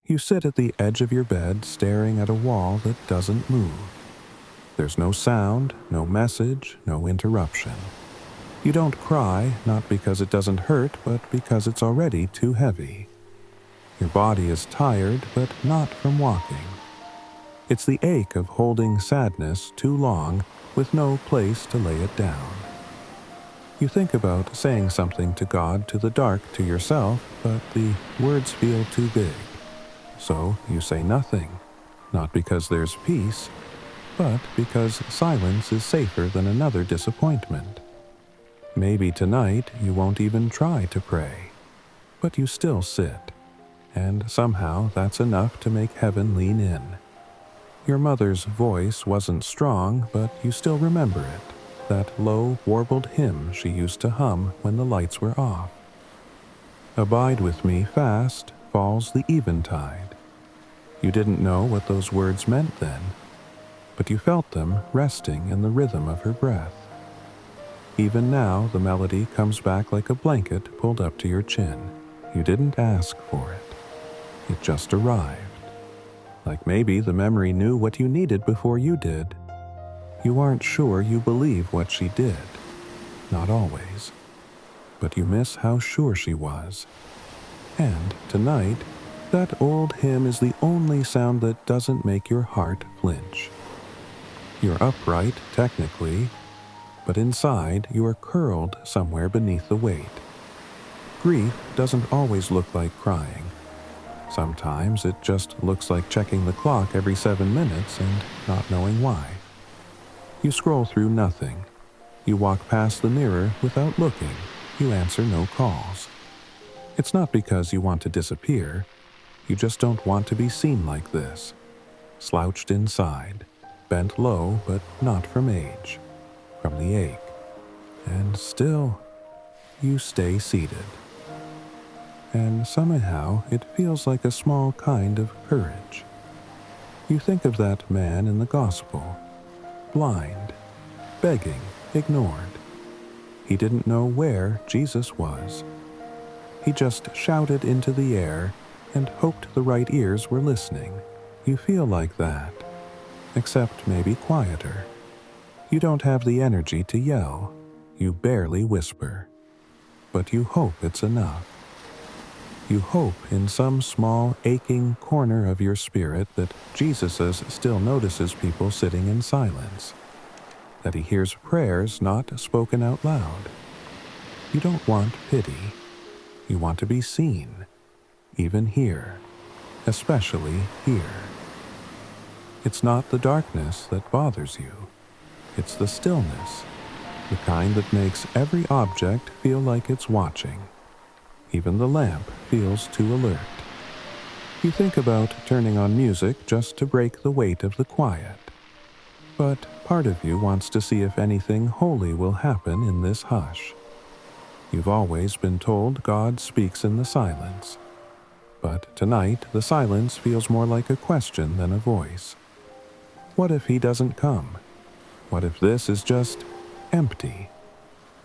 You sit at the edge of your bed staring at a wall that doesn't move. There's no sound, no message, no interruption. You don't cry, not because it doesn't hurt, but because it's already too heavy. Your body is tired, but not from walking. It's the ache of holding sadness too long with no place to lay it down. You think about saying something to God, to the dark, to yourself, but the words feel too big. So you say nothing, not because there's peace, but because silence is safer than another disappointment. Maybe tonight you won't even try to pray, but you still sit, and somehow that's enough to make heaven lean in. Your mother's voice wasn't strong, but you still remember it, that low, warbled hymn she used to hum when the lights were off. Abide with me fast falls the eventide. You didn't know what those words meant then, but you felt them resting in the rhythm of her breath. Even now, the melody comes back like a blanket pulled up to your chin. You didn't ask for it. It just arrived. Like maybe the memory knew what you needed before you did. You aren't sure you believe what she did. Not always. But you miss how sure she was. And tonight, that old hymn is the only sound that doesn't make your heart flinch. You're upright, technically, but inside you are curled somewhere beneath the weight. Grief doesn't always look like crying. Sometimes it just looks like checking the clock every 7 minutes and not knowing why. You scroll through nothing. You walk past the mirror without looking. You answer no calls. It's not because you want to disappear. You just don't want to be seen like this. Slouched inside, bent low, but not from age, from the ache. And still, you stay seated. And somehow it feels like a small kind of courage. You think of that man in the gospel, blind, begging, ignored. He didn't know where Jesus was. He just shouted into the air and hoped the right ears were listening. You feel like that, except maybe quieter. You don't have the energy to yell. You barely whisper. But you hope it's enough. You hope in some small, aching corner of your spirit that Jesus still notices people sitting in silence, that he hears prayers not spoken out loud. You don't want pity. You want to be seen, even here, especially here. It's not the darkness that bothers you. It's the stillness, the kind that makes every object feel like it's watching. Even the lamp feels too alert. You think about turning on music just to break the weight of the quiet. But part of you wants to see if anything holy will happen in this hush. You've always been told God speaks in the silence. But tonight, the silence feels more like a question than a voice. What if he doesn't come? What if this is just empty?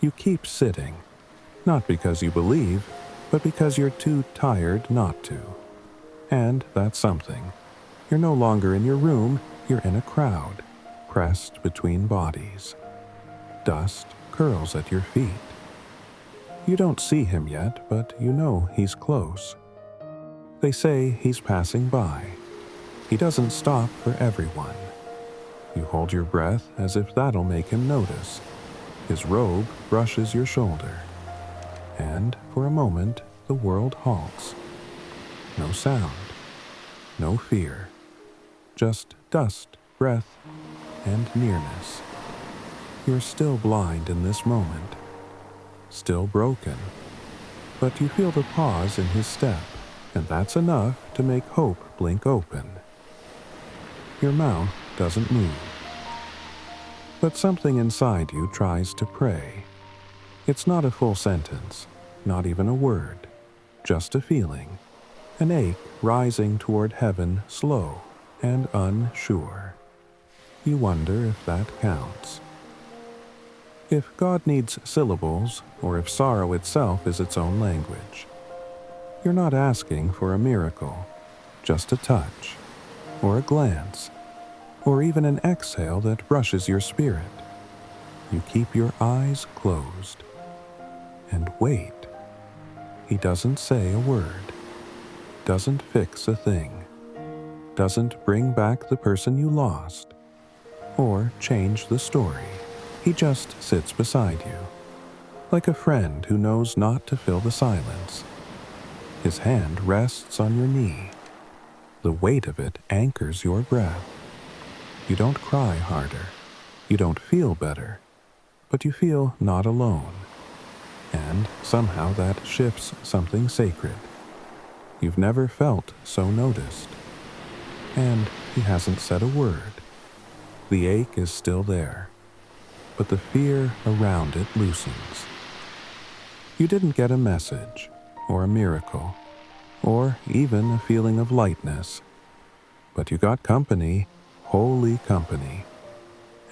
You keep sitting, not because you believe, but because you're too tired not to. And that's something. You're no longer in your room, you're in a crowd, pressed between bodies. Dust curls at your feet. You don't see him yet, but you know he's close. They say he's passing by. He doesn't stop for everyone. You hold your breath as if that'll make him notice. His robe brushes your shoulder. And for a moment, the world halts. No sound, no fear, just dust, breath, and nearness. You're still blind in this moment, still broken, but you feel the pause in his step, and that's enough to make hope blink open. Your mouth doesn't move, but something inside you tries to pray. It's not a full sentence, not even a word, just a feeling, an ache rising toward heaven, slow and unsure. You wonder if that counts. If God needs syllables, or if sorrow itself is its own language. You're not asking for a miracle. just a touch, or a glance, or even an exhale that brushes your spirit. You keep your eyes closed and wait. He doesn't say a word, doesn't fix a thing, doesn't bring back the person you lost, or change the story. He just sits beside you, like a friend who knows not to fill the silence. His hand rests on your knee. The weight of it anchors your breath. You don't cry harder. You don't feel better. But you feel not alone. And somehow that shifts something sacred. You've never felt so noticed. And he hasn't said a word. The ache is still there, but the fear around it loosens. You didn't get a message, or a miracle, or even a feeling of lightness, but you got company, holy company.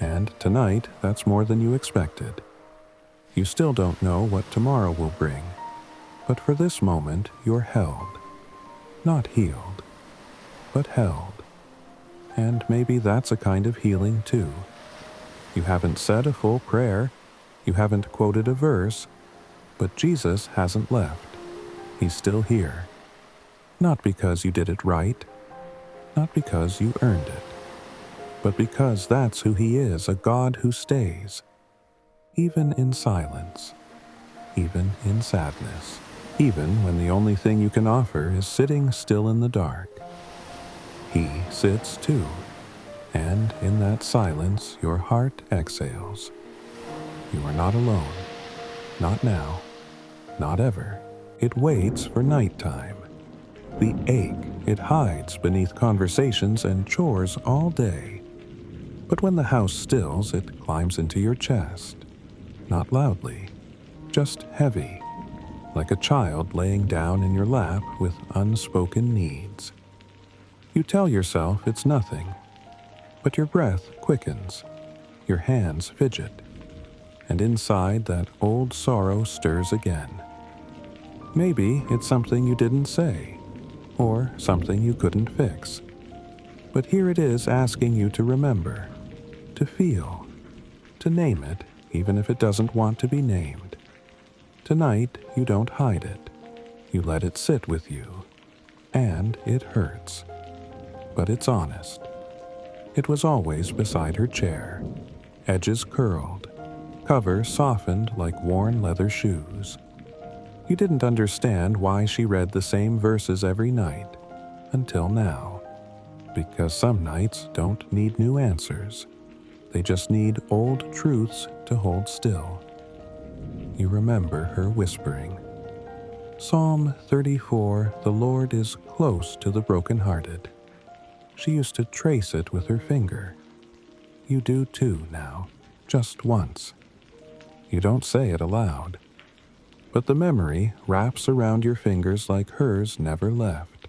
And tonight, that's more than you expected. You still don't know what tomorrow will bring, but for this moment, you're held. Not healed, but held. And maybe that's a kind of healing too. You haven't said a full prayer, you haven't quoted a verse, but Jesus hasn't left. He's still here. Not because you did it right, not because you earned it, but because that's who he is, a God who stays. Even in silence, even in sadness, even when the only thing you can offer is sitting still in the dark. He sits too, and in that silence your heart exhales. You are not alone, not now, not ever. It waits for nighttime. The ache, it hides beneath conversations and chores all day. But when the house stills, it climbs into your chest. Not loudly, just heavy, like a child laying down in your lap with unspoken needs. You tell yourself it's nothing, but your breath quickens, your hands fidget, and inside that old sorrow stirs again. Maybe it's something you didn't say, or something you couldn't fix. But here it is asking you to remember, to feel, to name it even if it doesn't want to be named. Tonight, you don't hide it. You let it sit with you. And it hurts. But it's honest. It was always beside her chair, edges curled, cover softened like worn leather shoes. You didn't understand why she read the same verses every night, until now. Because some nights don't need new answers. They just need old truths to hold still. You remember her whispering. Psalm 34, the Lord is close to the brokenhearted. She used to trace it with her finger. You do too now, just once. You don't say it aloud, but the memory wraps around your fingers like hers never left.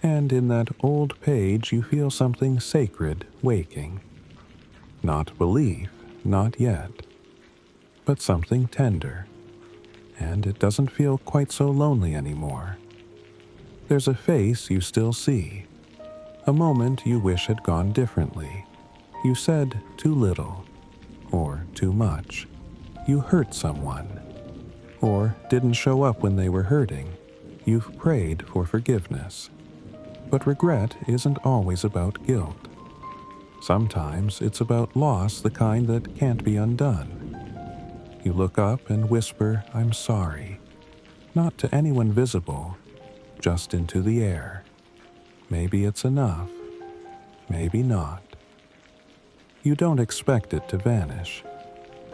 And in that old page you feel something sacred waking. Not belief, not yet, but something tender. And it doesn't feel quite so lonely anymore. There's a face you still see, a moment you wish had gone differently. You said too little, or too much. You hurt someone, or didn't show up when they were hurting. You've prayed for forgiveness. But regret isn't always about guilt. Sometimes it's about loss, the kind that can't be undone. You look up and whisper, I'm sorry. Not to anyone visible, just into the air. Maybe it's enough. Maybe not. You don't expect it to vanish,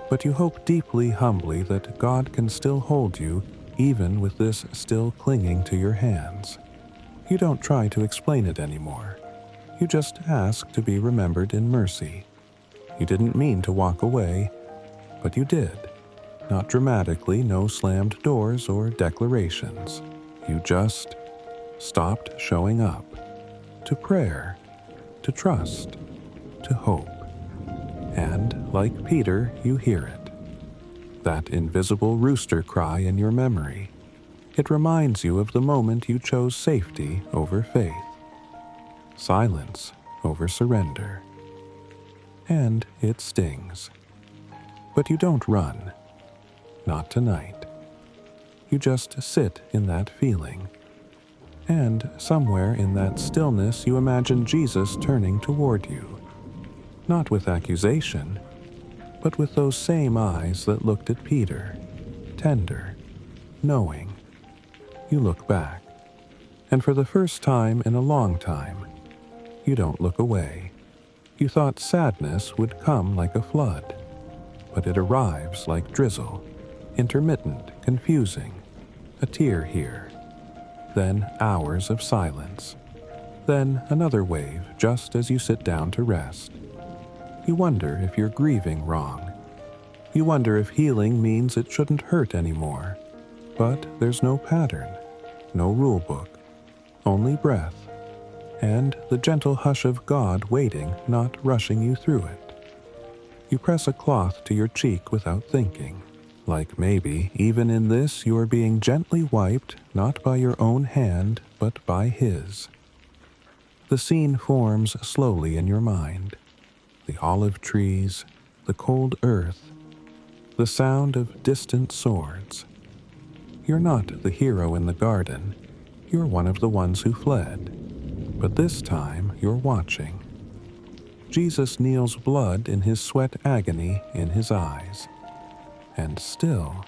but you hope deeply, humbly, that God can still hold you, even with this still clinging to your hands. You don't try to explain it anymore. You just ask to be remembered in mercy. You didn't mean to walk away, but you did. Not dramatically, no slammed doors or declarations. You just stopped showing up. To prayer, to trust, to hope. And, like Peter, you hear it. That invisible rooster cry in your memory. It reminds you of the moment you chose safety over faith, silence over surrender. And it stings. But you don't run. Not tonight. You just sit in that feeling. And somewhere in that stillness you imagine Jesus turning toward you. Not with accusation, but with those same eyes that looked at Peter, tender, knowing. You look back, and for the first time in a long time, you don't look away. You thought sadness would come like a flood, but it arrives like drizzle, intermittent, confusing, a tear here, then hours of silence, then another wave just as you sit down to rest. You wonder if you're grieving wrong. You wonder if healing means it shouldn't hurt anymore. But there's no pattern, no rule book, only breath, and the gentle hush of God waiting, not rushing you through it. You press a cloth to your cheek without thinking, like maybe even in this you are being gently wiped not by your own hand but by His. The scene forms slowly in your mind. The olive trees, the cold earth, the sound of distant swords. You're not the hero in the garden. You're one of the ones who fled. But this time you're watching. Jesus kneels, blood in His sweat, agony in His eyes. And still,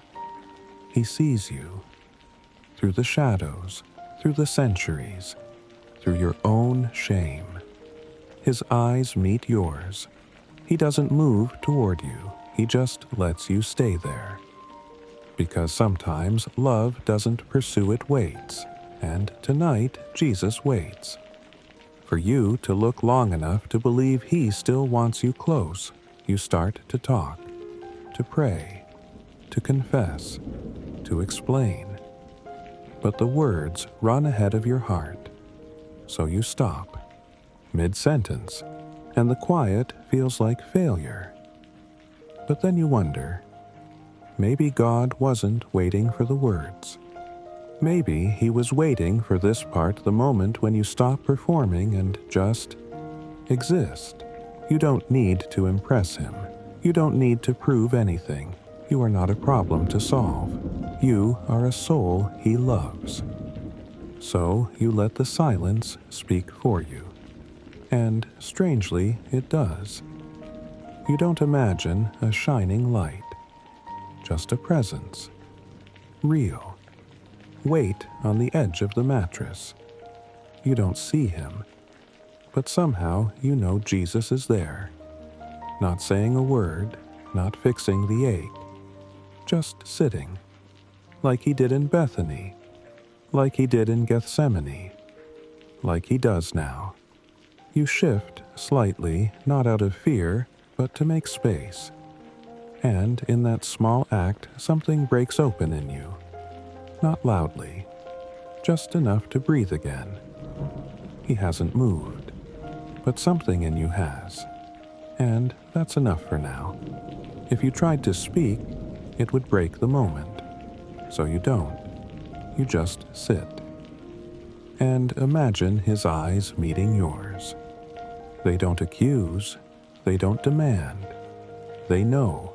He sees you. Through the shadows, through the centuries, through your own shame. His eyes meet yours. He doesn't move toward you. He just lets you stay there. Because sometimes love doesn't pursue, it waits. And tonight, Jesus waits. For you to look long enough to believe He still wants you close. You start to talk, to pray, to confess, to explain. But the words run ahead of your heart. So you stop, mid-sentence, and the quiet feels like failure. But then you wonder, maybe God wasn't waiting for the words. Maybe He was waiting for this part, the moment when you stop performing and just exist. You don't need to impress Him. You don't need to prove anything. You are not a problem to solve. You are a soul He loves. So you let the silence speak for you. And strangely, it does. You don't imagine a shining light, just a presence, real. Weight on the edge of the mattress. You don't see Him, but somehow you know Jesus is there. Not saying a word, not fixing the ache, just sitting, like He did in Bethany, like He did in Gethsemane, like He does now. You shift slightly, not out of fear, but to make space. And in that small act, something breaks open in you. Not loudly, just enough to breathe again. He hasn't moved, but something in you has. And that's enough for now. If you tried to speak, it would break the moment. So you don't. You just sit. And imagine His eyes meeting yours. They don't accuse. They don't demand. They know.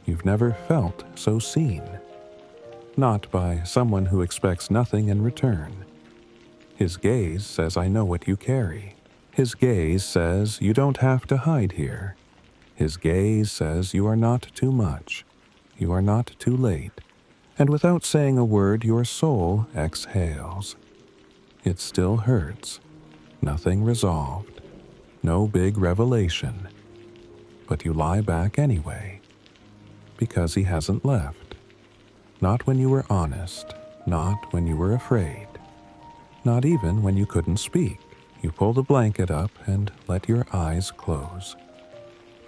You've never felt so seen. Not by someone who expects nothing in return. His gaze says, I know what you carry. His gaze says, you don't have to hide here. His gaze says, you are not too much. You are not too late. And without saying a word, your soul exhales. It still hurts. Nothing resolved. No big revelation. But you lie back anyway. Because He hasn't left. Not when you were honest. Not when you were afraid. Not even when you couldn't speak. You pull the blanket up and let your eyes close.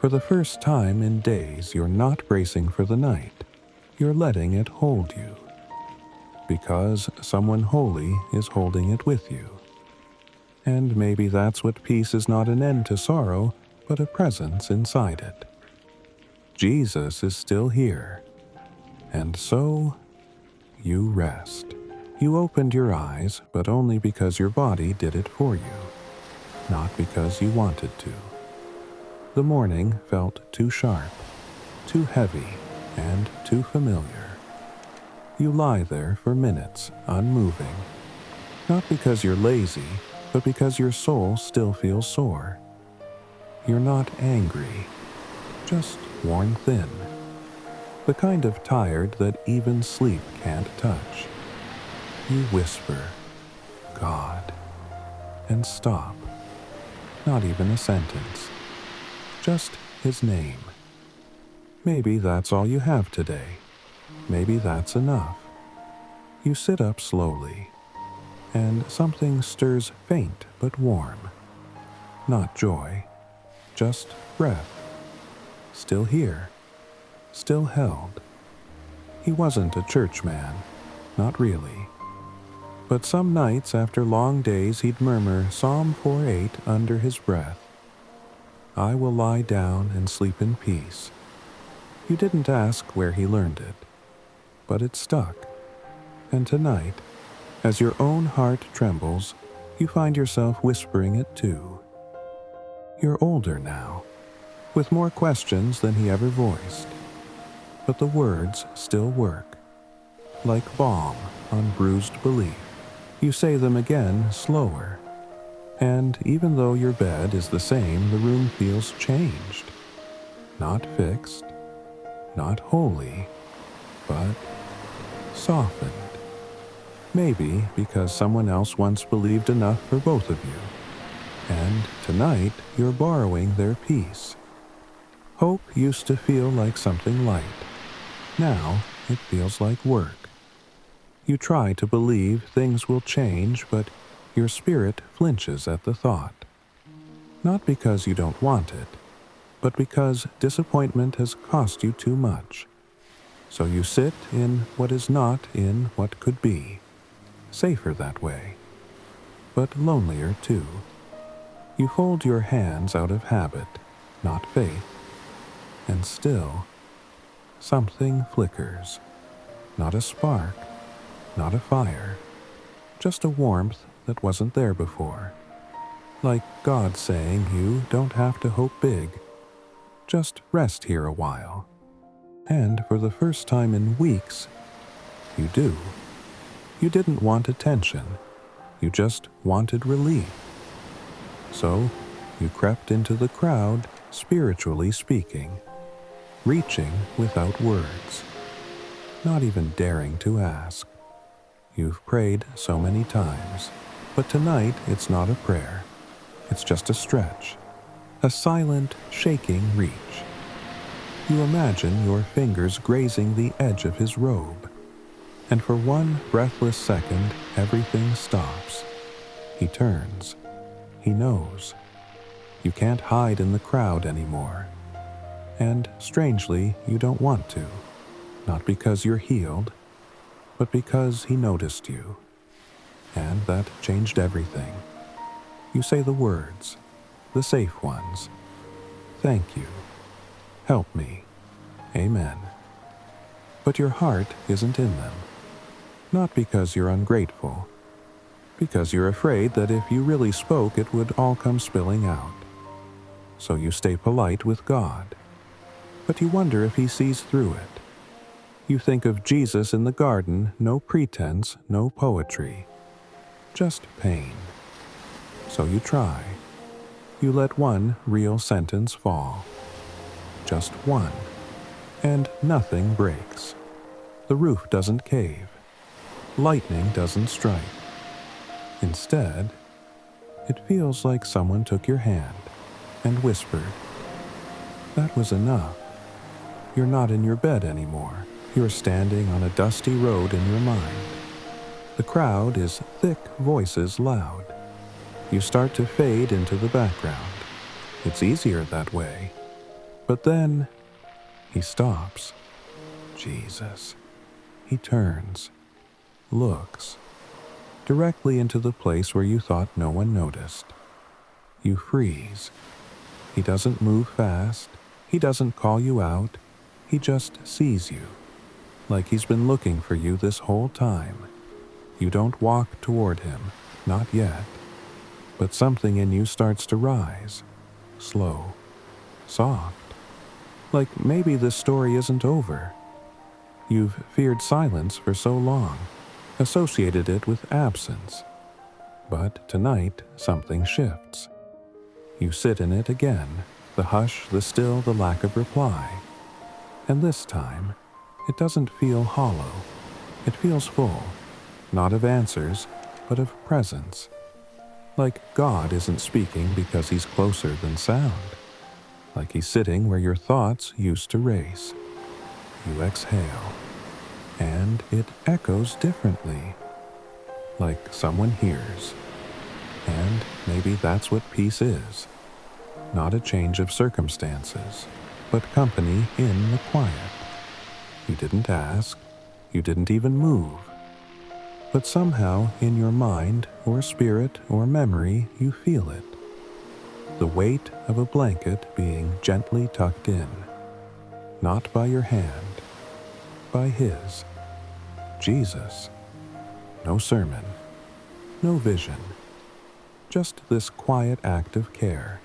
For the first time in days, you're not bracing for the night. You're letting it hold you. Because someone holy is holding it with you. And maybe that's what peace is, not an end to sorrow, but a presence inside it. Jesus is still here. And so, you rest. You opened your eyes, but only because your body did it for you, not because you wanted to. The morning felt too sharp, too heavy, and too familiar. You lie there for minutes, unmoving, not because you're lazy, but because your soul still feels sore. You're not angry, just worn thin. The kind of tired that even sleep can't touch. You whisper, God, and stop. Not even a sentence, just his name. Maybe that's all you have today. Maybe that's enough. You sit up slowly, and something stirs faint but warm. Not joy, just breath. Still here, still held. He wasn't a church man, not really. But some nights after long days he'd murmur Psalm 4:8 under his breath. I will lie down and sleep in peace. You didn't ask where he learned it, but it stuck. And tonight, as your own heart trembles, you find yourself whispering it too. You're older now, with more questions than he ever voiced. But the words still work, like balm on bruised belief. You say them again slower, and even though your bed is the same, the room feels changed. Not fixed, not holy, but softened. Maybe because someone else once believed enough for both of you, and tonight you're borrowing their peace. Hope used to feel like something light. Now it feels like work. You try to believe things will change, but your spirit flinches at the thought. Not because you don't want it, but because disappointment has cost you too much. So you sit in what is not in what could be. Safer that way, but lonelier too. You fold your hands out of habit, not faith, and still, something flickers. Not a spark, not a fire, just a warmth that wasn't there before. Like God saying you don't have to hope big, just rest here a while. And for the first time in weeks, you do. You didn't want attention, you just wanted relief. So you crept into the crowd, spiritually speaking, reaching without words, not even daring to ask. You've prayed so many times, but tonight it's not a prayer. It's just a stretch, a silent, shaking reach. You imagine your fingers grazing the edge of his robe, and for one breathless second, everything stops. He turns. He knows. You can't hide in the crowd anymore. And strangely, you don't want to. Not because you're healed, but because he noticed you. And that changed everything. You say the words, the safe ones. Thank you. Help me. Amen. But your heart isn't in them. Not because you're ungrateful, because you're afraid that if you really spoke, it would all come spilling out. So you stay polite with God, but you wonder if he sees through it. You think of Jesus in the garden, no pretense, no poetry, just pain. So you try. You let one real sentence fall. Just one. And nothing breaks. The roof doesn't cave. Lightning doesn't strike. Instead, it feels like someone took your hand and whispered. That was enough. You're not in your bed anymore. You're standing on a dusty road in your mind. The crowd is thick voices loud. You start to fade into the background. It's easier that way. But then, he stops. Jesus. He turns, looks, directly into the place where you thought no one noticed. You freeze. He doesn't move fast. He doesn't call you out. He just sees you, like he's been looking for you this whole time. You don't walk toward him, not yet, but something in you starts to rise, slow, soft, like maybe this story isn't over. You've feared silence for so long, associated it with absence. But tonight, something shifts. You sit in it again, the hush, the still, the lack of reply. And this time, it doesn't feel hollow. It feels full, not of answers, but of presence. Like God isn't speaking because he's closer than sound. Like he's sitting where your thoughts used to race. You exhale, and it echoes differently. Like someone hears. And maybe that's what peace is. Not a change of circumstances, but company in the quiet. You didn't ask, you didn't even move. But somehow in your mind or spirit or memory you feel it. The weight of a blanket being gently tucked in. Not by your hand, by his. Jesus. No sermon, no vision. Just this quiet act of care.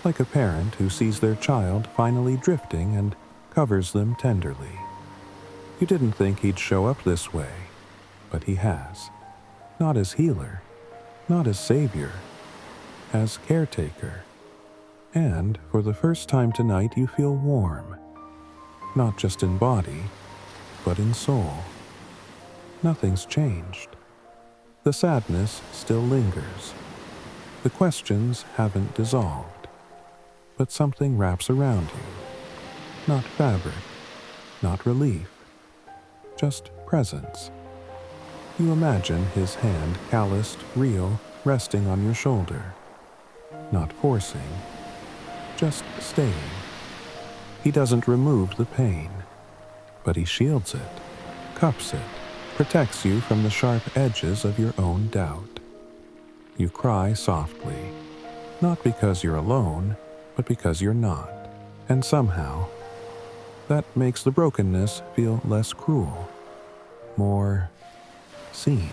Like a parent who sees their child finally drifting and covers them tenderly. You didn't think he'd show up this way, but he has. Not as healer, not as savior, as caretaker. And for the first time tonight you feel warm, not just in body, but in soul. Nothing's changed. The sadness still lingers. The questions haven't dissolved, but something wraps around you. Not fabric, not relief, just presence. You imagine his hand calloused, real, resting on your shoulder. Not forcing, just staying. He doesn't remove the pain, but he shields it, cups it, protects you from the sharp edges of your own doubt. You cry softly, not because you're alone, but because you're not. And somehow, that makes the brokenness feel less cruel, more seen,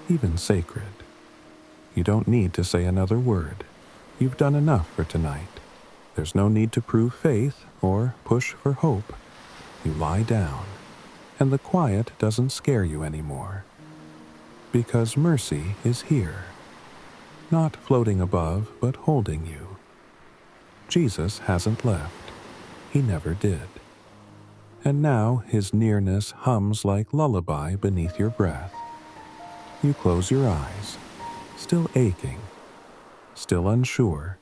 even sacred. You don't need to say another word. You've done enough for tonight. There's no need to prove faith or push for hope. You lie down, and the quiet doesn't scare you anymore. Because mercy is here, not floating above, but holding you. Jesus hasn't left. He never did. And now his nearness hums like lullaby beneath your breath. You close your eyes, still aching, still unsure,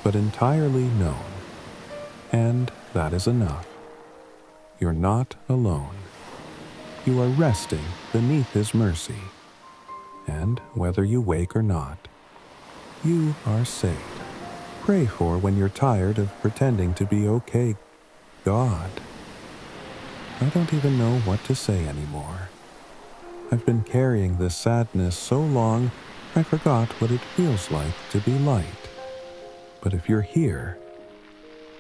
but entirely known. And that is enough. You're not alone. You are resting beneath his mercy. And whether you wake or not, you are safe. Pray for when you're tired of pretending to be okay. God. I don't even know what to say anymore. I've been carrying this sadness so long, I forgot what it feels like to be light. But if you're here,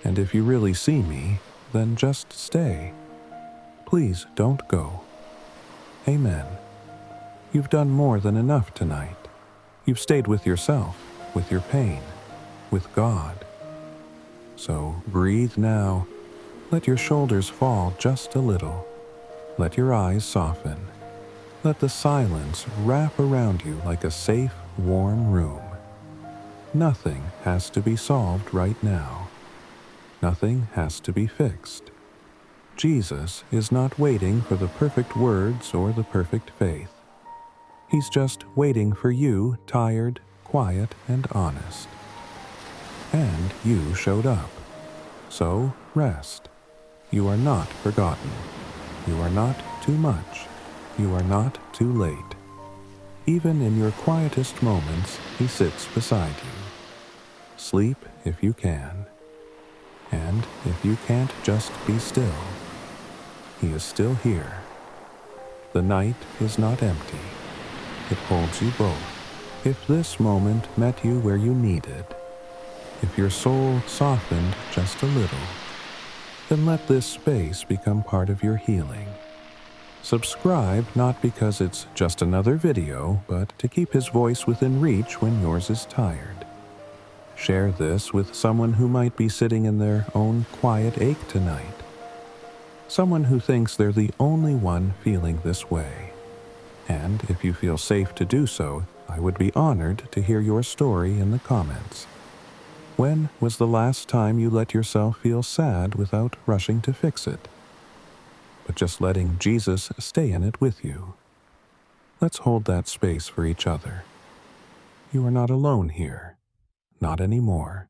and if you really see me, then just stay. Please don't go. Amen. You've done more than enough tonight. You've stayed with yourself, with your pain, with God. So breathe now. Let your shoulders fall just a little. Let your eyes soften. Let the silence wrap around you like a safe, warm room. Nothing has to be solved right now. Nothing has to be fixed. Jesus is not waiting for the perfect words or the perfect faith. He's just waiting for you, tired, quiet, and honest. And you showed up. So rest. You are not forgotten. You are not too much. You are not too late. Even in your quietest moments, he sits beside you. Sleep if you can. And if you can't, just be still. He is still here. The night is not empty. It holds you both. If this moment met you where you needed, if your soul softened just a little, then let this space become part of your healing. Subscribe not because it's just another video, but to keep his voice within reach when yours is tired. Share this with someone who might be sitting in their own quiet ache tonight. Someone who thinks they're the only one feeling this way. And if you feel safe to do so, I would be honored to hear your story in the comments. When was the last time you let yourself feel sad without rushing to fix it, but just letting Jesus stay in it with you? Let's hold that space for each other. You are not alone here. Not anymore.